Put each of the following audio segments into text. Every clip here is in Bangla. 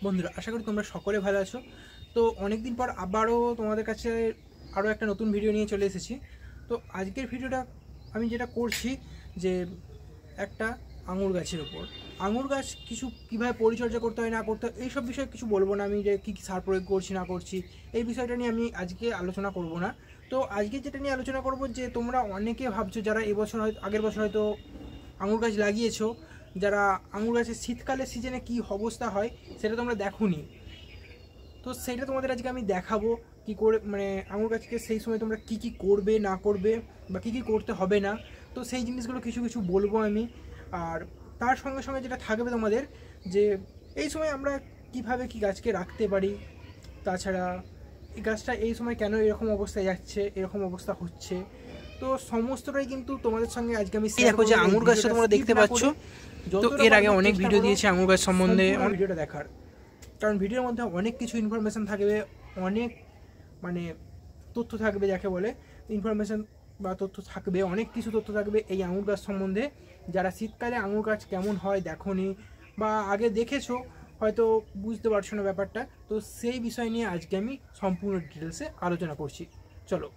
বন্ধুরা, আশা করি তোমরা সকলে ভালো আছো। তো অনেক দিন পর আবারও তোমাদের কাছে আরও একটা নতুন ভিডিও নিয়ে চলে এসেছি। তো আজকের ভিডিওটা আমি যেটা করছি যে একটা আঙুর গাছের ওপর, আঙুর গাছ কিছু কীভাবে পরিচর্যা করতে হয় না করতে হয় এইসব বিষয়ে কিছু বলবো না। আমি যে কী কী সার প্রয়োগ করছি না করছি এই বিষয়টা নিয়ে আমি আজকে আলোচনা করব না। তো আজকে যেটা নিয়ে আলোচনা করব যে তোমরা অনেকে ভাবছো যারা এবছর হয়তো আগের বছর হয়তো আঙুর গাছ লাগিয়েছো, যারা আঙুর গাছের শীতকালের সিজনে কী অবস্থা হয় সেটা তোমরা দেখোনি। তো সেটা তোমাদের আজকে আমি দেখাবো কি করে, মানে আঙুর গাছকে সেই সময় তোমরা কি কি করবে না করবে বা কি কি করতে হবে না। তো সেই জিনিসগুলো কিছু কিছু বলবো আমি। আর তার সঙ্গে সঙ্গে যেটা থাকবে তোমাদের যে এই সময় আমরা কিভাবে কি গাছকে রাখতে পারি, তাছাড়া এই গাছটা এই সময় কেন এরকম অবস্থায় যাচ্ছে, এরকম অবস্থা হচ্ছে। তো সমস্তটাই কিন্তু তোমাদের সঙ্গে আজকে আমি দেখো যে আঙুর গাছটা তোমরা দেখতে পাচ্ছ। তো এর আগে অনেক ভিডিও দিয়েছি আঙুর গাছ সম্বন্ধে, ভিডিওটা দেখার কারণ ভিডিওর মধ্যে অনেক কিছু ইনফরমেশান থাকবে, অনেক মানে তথ্য থাকবে, যাকে বলে ইনফরমেশান বা তথ্য থাকবে, অনেক কিছু তথ্য থাকবে এই আঙুর গাছ সম্বন্ধে। যারা শীতকালে আঙুর গাছ কেমন হয় দেখোনি বা আগে দেখেছো হয়তো বুঝতে পারছো না ব্যাপারটা, তো সেই বিষয় নিয়ে আজকে আমি সম্পূর্ণ ডিটেলসে আলোচনা করছি। চলো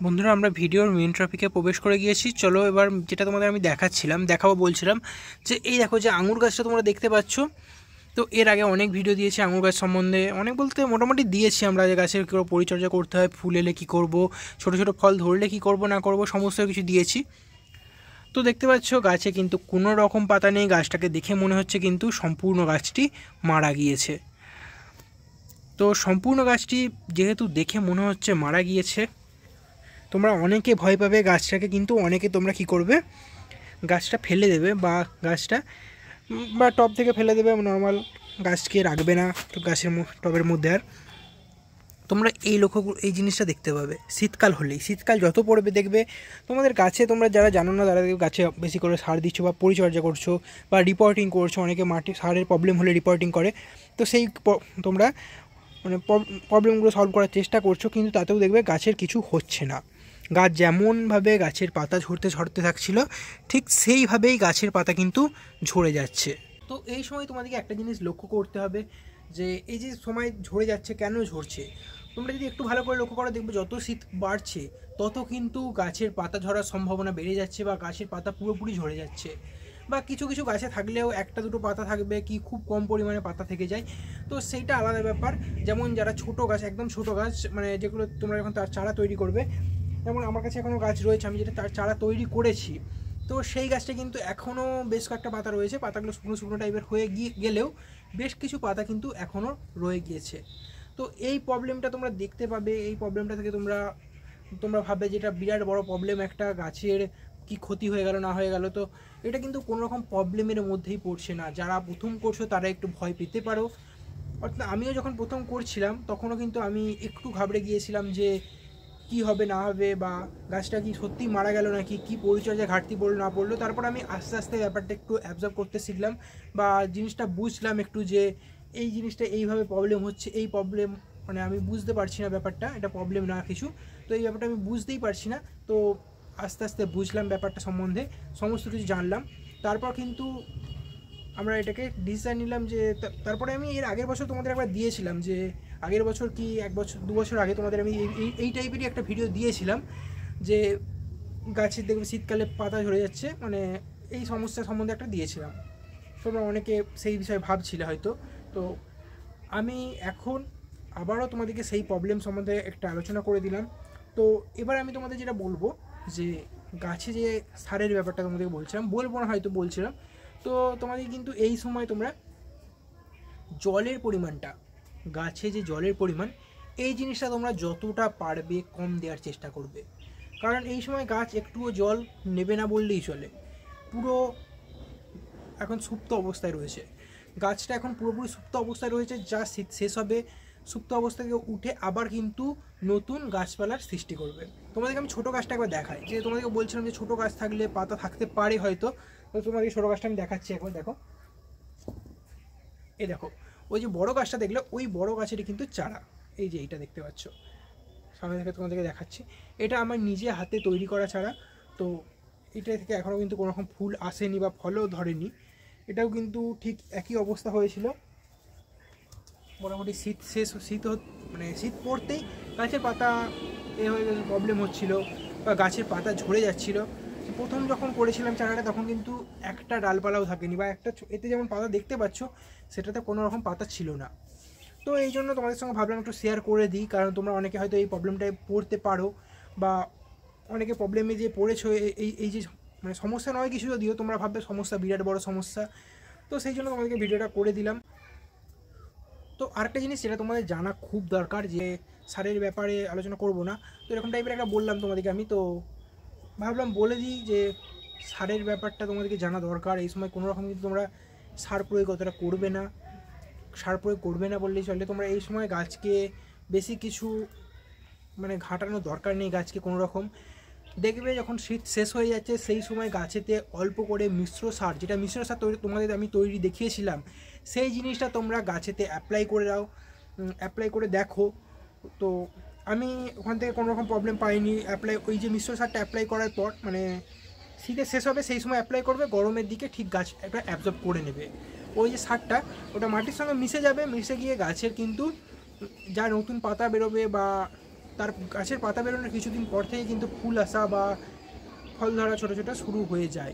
বন্ধুরা, আমরা ভিডিওর মেন টপিকে প্রবেশ করে গিয়েছি। চলো এবার যেটা তোমাদের আমি দেখাবো বলছিলাম যে এই দেখো যে আঙুর গাছটা তোমরা দেখতে পাচ্ছ। তো এর আগে অনেক ভিডিও দিয়েছি আঙুর গাছ সম্বন্ধে, অনেক বলতে মোটামুটি দিয়েছি আমরা যে গাছের কী পরিচর্যা করতে হয়, ফুল এলে কী করব, ছোটো ছোটো ফল ধরলে কী করব না করব সমস্ত কিছু দিয়েছি। তো দেখতে পাচ্ছ গাছে কিন্তু কোনো রকম পাতা নেই, গাছটাকে দেখে মনে হচ্ছে কিন্তু সম্পূর্ণ গাছটি মারা গিয়েছে। তো সম্পূর্ণ গাছটি যেহেতু দেখে মনে হচ্ছে মারা গিয়েছে, তোমরা অনেকে ভয় পাবে গাছটাকে, কিন্তু অনেকে তোমরা কি করবে, গাছটা ফেলে দেবে বা গাছটা বা টব থেকে ফেলে দেবে, নর্মাল গাছকে রাখবে না তো গাছের টবের মধ্যে। আর তোমরা এই জিনিসটা দেখতে পাবে শীতকাল হলেই, শীতকাল যত পড়বে দেখবে তোমাদের গাছে, তোমরা যারা জানো না তারা গাছে বেশি করে সার দিচ্ছ বা পরিচর্যা করছো বা রিপোর্টিং করছো, অনেকে মাটি সারের প্রবলেম হলে রিপোর্টিং করে, তো সেই তোমরা মানে প্রবলেমগুলো সলভ করার চেষ্টা করছো, কিন্তু তাতেও দেখবে গাছের কিছু হচ্ছে না। গাছ যেমনভাবে গাছের পাতা ঝরতে থাকছিল ঠিক সেইভাবেই গাছের পাতা কিন্তু ঝরে যাচ্ছে। তো এই সময় তোমাদেরকে একটা জিনিস লক্ষ্য করতে হবে যে এই যে সময় ঝরে যাচ্ছে কেন ঝরছে, তোমরা যদি একটু ভালো করে লক্ষ্য করো দেখবে যত শীত বাড়ছে তত কিন্তু গাছের পাতা ঝরার সম্ভাবনা বেড়ে যাচ্ছে বা গাছের পাতা পুরোপুরি ঝরে যাচ্ছে। বা কিছু কিছু গাছে থাকলেও একটা দুটো পাতা থাকবে, কি খুব কম পরিমাণে পাতা থেকে যায়, তো সেইটা আলাদা ব্যাপার। যেমন যারা ছোটো গাছ, একদম ছোটো গাছ, মানে যেগুলো তোমরা যখন তার চারা তৈরি করবে, যেমন আমার কাছে এখনও গাছ রয়েছে আমি যেটা তার চারা তৈরি করেছি, তো সেই গাছটা কিন্তু এখনও বেশ কয়েকটা পাতা রয়েছে, পাতাগুলো শুকনো শুকনো টাইপের হয়ে গেলেও বেশ কিছু পাতা কিন্তু এখনও রয়ে গিয়েছে। তো এই প্রবলেমটা তোমরা দেখতে পাবে, এই প্রবলেমটা থেকে তোমরা ভাববে যেটা বিরাট বড় প্রবলেম, একটা গাছের কি ক্ষতি হয়ে গেল না হয়ে গেল। তো এটা কিন্তু কোনো রকম প্রবলেমের মধ্যেই পড়ছে না। যারা প্রথম করছো তারা একটু ভয় পেতে পারো, অর্থাৎ আমিও যখন প্রথম করছিলাম তখনও কিন্তু আমি একটু ঘাবড়ে গিয়েছিলাম যে কি হবে না হবে, বা গাছটা কি সত্যি মারা গেল নাকি, কি পরিচর্যা ঘাটতি পড়লো না পড়লো। তারপর আমি আস্তে আস্তে ব্যাপারটা একটু অ্যাবজর্ব করতে শিখলাম বা জিনিসটা বুঝলাম একটু যে এই জিনিসটা এইভাবে প্রবলেম হচ্ছে, এই প্রবলেম মানে আমি বুঝতে পারছি না ব্যাপারটা, এটা প্রবলেম না কিছু, তো এই ব্যাপারটা আমি বুঝতেই পারছি না। তো আস্তে আস্তে বুঝলাম ব্যাপারটা সম্বন্ধে, সমস্ত কিছু জানলাম। তারপর কিন্তু আমরা এটাকে ডিসিশন নিলাম যে তারপরে আমি এর আগের বছর তোমাদের একবার দিয়েছিলাম যে আগের বছর কি এক বছর দু বছর আগে তোমাদের আমি এই টাইপেরই একটা ভিডিও দিয়েছিলাম যে গাছের দেখবে শীতকালে পাতা ঝরে যাচ্ছে, মানে এই সমস্যা সম্বন্ধে একটা দিয়েছিলাম। তোমরা অনেকে সেই বিষয়ে ভাবছিলে হয়তো। তো আমি এখন আবারও তোমাদেরকে সেই প্রবলেম সম্বন্ধে একটা আলোচনা করে দিলাম। তো এবার আমি তোমাদের যেটা বলবো যে গাছে যে সারের ব্যাপারটা তোমাদেরকে বলবো না হয়তো বলছিলাম। তো তোমাদের কিন্তু এই সময় তোমরা জলের পরিমাণটা, গাছে যে জলের পরিমাণ এই জিনিসটা তোমরা যতটা পারবে কম দেওয়ার চেষ্টা করবে, কারণ এই সময় গাছ একটুও জল নেবে না বললেই চলে, পুরো এখন সুপ্ত অবস্থায় রয়েছে। গাছটা এখন পুরোপুরি সুপ্ত অবস্থায় রয়েছে, যা শীত শেষ হবে সুপ্ত অবস্থা থেকে উঠে আবার কিন্তু নতুন গাছপালার সৃষ্টি করবে। তোমাদেরকে আমি ছোটো গাছটা একবার দেখাই, যে তোমাদেরকে বলছিলাম যে ছোটো গাছ থাকলে পাতা থাকতে পারে হয়তো, তো তোমাদেরকে ছোটো গাছটা আমি দেখাচ্ছি একবার। দেখো এই দেখো ওই যে বড় গাছটা দেখলে ওই বড় গাছেরই কিন্তু চারা, এই যে এইটা দেখতে পাচ্ছ সামনে থেকে তোমাদেরকে দেখাচ্ছি, এটা আমার নিজে হাতে তৈরি করা চারা। তো এটা থেকে এখনও কিন্তু কোনো রকম ফুল আসেনি বা ফলও ধরেনি, এটাও কিন্তু ঠিক একই অবস্থা হয়েছিল। মোটামুটি শীত পড়তেই গাছের পাতা হয়ে গেছে, প্রবলেম হচ্ছিলো বা গাছের পাতা ঝরে যাচ্ছিলো। প্রথম যখন করেছিলাম চারাটা তখন কিন্তু একটা ডালপালাও থাকেনি, বা একটা এতে যেমন পাতা দেখতে পাচ্ছ সেটাতে কোনো রকম পাতা ছিল না। তো এই জন্য তোমাদের সঙ্গে ভাবলাম একটু শেয়ার করে দিই, কারণ তোমরা অনেকে হয়তো এই প্রবলেমটায় পড়তে পারো, বা অনেকে প্রবলেমে যে পড়েছো এই যে মানে সমস্যা নয় কিছু, যদিও তোমরা ভাববে সমস্যা, বিরাট বড় সমস্যা। তো সেই জন্য তোমাদেরকে ভিডিওটা করে দিলাম। তো আরেকটা জিনিস যেটা তোমাদের জানা খুব দরকার, যে সারের ব্যাপারে আলোচনা করব না, তো এরকম টাইপের একটা বললাম তোমাদেরকে আমি, তো ভাবলাম বলে দিই যে সারের ব্যাপারটা তোমাদেরকে জানা দরকার। এই সময় কোনো রকম কিন্তু তোমরা সার প্রয়োগ অতটা করবে না, সার প্রয়োগ করবে না বললেই চলে। তোমরা এই সময় গাছকে বেশি কিছু মানে ঘাটানোর দরকার নেই গাছকে কোনো রকম। দেখবে যখন শীত শেষ হয়ে যাচ্ছে সেই সময় গাছেতে অল্প করে মিশ্র সার, যেটা মিশ্র সার তোমাদের আমি তৈরি দেখিয়েছিলাম, সেই জিনিসটা তোমরা গাছেতে অ্যাপ্লাই করে দাও, অ্যাপ্লাই করে দেখো। তো আমি ওখান থেকে কোনো রকম প্রবলেম পাইনি। ওই যে মিশ্র সারটা অ্যাপ্লাই করার পর মানে শীতের শেষ হবে সেই সময় অ্যাপ্লাই করবে, গরমের দিকে ঠিক গাছ একটা অ্যাবজর্ব করে নেবে ওই যে সারটা, ওটা মাটির সঙ্গে মিশে যাবে, মিশে গিয়ে গাছের কিন্তু যা নতুন পাতা বেরোবে বা তার গাছের পাতা বেরোনোর কিছুদিন পর থেকে কিন্তু ফুল আসা বা ফল ধরা ছোটো ছোটো শুরু হয়ে যায়।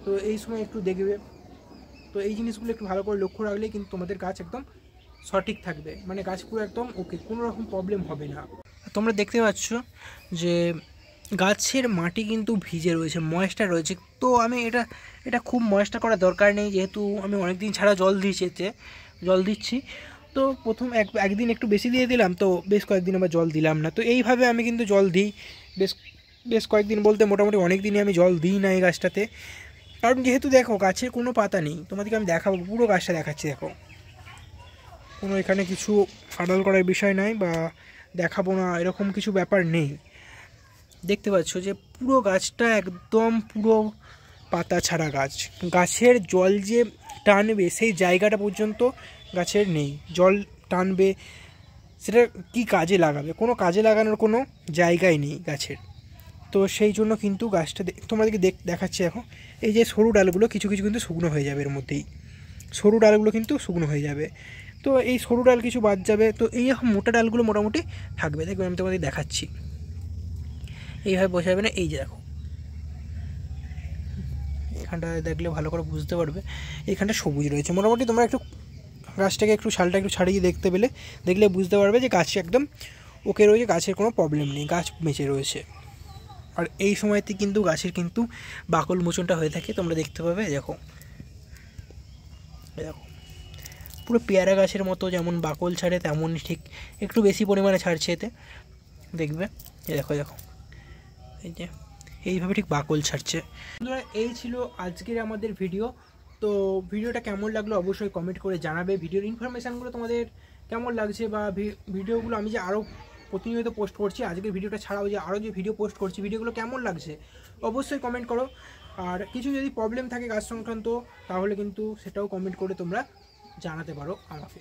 তো এই সময় একটু দেখবে, তো এই জিনিসগুলো একটু ভালো করে লক্ষ্য রাখলে কিন্তু তোমাদের গাছ একদম সঠিক থাকবে, মানে গাছ পুরো একদম ওকে, কোনো রকম প্রবলেম হবে না। তোমরা দেখতে পাচ্ছ যে গাছের মাটি কিন্তু ভিজে রয়েছে, ময়েস্টার রয়েছে। তো আমি এটা খুব ময়েস্টার করা দরকার নেই, যেহেতু আমি অনেক দিন ছাড়া জল দিচ্ছি। তো প্রথম একদিন একটু বেশি দিয়ে দিলাম, তো বেশ কয়েকদিন আবার জল দিলাম না। তো এইভাবে আমি কিন্তু জল দিই বেশ কয়েকদিন, বলতে মোটামুটি অনেক দিনই আমি জল দিই না এই গাছটাতে। কারণ যেহেতু দেখো গাছের কোনো পাতা নেই, তোমাদেরকে আমি দেখাবো, পুরো গাছটা দেখাচ্ছি। দেখো কোনো এখানে কিছু আড়াল করার বিষয় নাই বা দেখাবো না এরকম কিছু ব্যাপার নেই। দেখতে পাচ্ছ যে পুরো গাছটা একদম পুরো পাতা ছাড়া গাছ। গাছের জল যে টানবে সেই জায়গাটা পর্যন্ত গাছের নেই, জল টানবে সেটা কি কাজে লাগাবে, কোনো কাজে লাগানোর কোনো জায়গাই নেই গাছের। তো সেই জন্য কিন্তু গাছটা তোমাদেরকে দেখাচ্ছি। এখন এই যে সরু ডালগুলো কিছু কিছু কিন্তু শুকনো হয়ে যাবে, এর মধ্যেই সরু ডালগুলো কিন্তু শুকনো হয়ে যাবে। তো এই সরু ডাল কিছু বাদ যাবে, তো এই মোটা ডালগুলো মোটামুটি থাকবে। দেখবে আমি তোমাদের দেখাচ্ছি, এইভাবে বসে যাবে না, এই যে দেখো এখানটা দেখলে ভালো করে বুঝতে পারবে, এখানটা সবুজ রয়েছে মোটামুটি। তোমরা একটু গাছটাকে ছালটা একটু ছাড়িয়ে দেখলে বুঝতে পারবে যে গাছ একদম ওকে রয়েছে, গাছের কোনো প্রবলেম নেই, গাছ বেঁচে রয়েছে। আর এই সময়তে কিন্তু গাছের কিন্তু বাকল মোচনটা হয়ে থাকে, তোমরা দেখতে পাবে। দেখো পুরো পেয়ারা গাছের মতো যেমন বাকল ছাড়ে, তেমনই ঠিক একটু বেশি পরিমাণে ছাড়ছে এতে, দেখবে। দেখো এই যে এইভাবে ঠিক বাকল ছাড়ছে। বন্ধুরা এই ছিল আজকের আমাদের ভিডিও। তো ভিডিওটা কেমন লাগলো অবশ্যই কমেন্ট করে জানাবে। ভিডিওর ইনফরমেশানগুলো তোমাদের কেমন লাগছে, বা ভিডিওগুলো আমি যে আরও প্রতিনিয়ত পোস্ট করছি, আজকের ভিডিওটা ছাড়াও যে আরও যে ভিডিও পোস্ট করছি, ভিডিওগুলো কেমন লাগছে অবশ্যই কমেন্ট করো। আর কিছু যদি প্রবলেম থাকে গাছ সংক্রান্ত, তাহলে কিন্তু সেটাও কমেন্ট করে তোমরা জানাতে পারো আমাকে।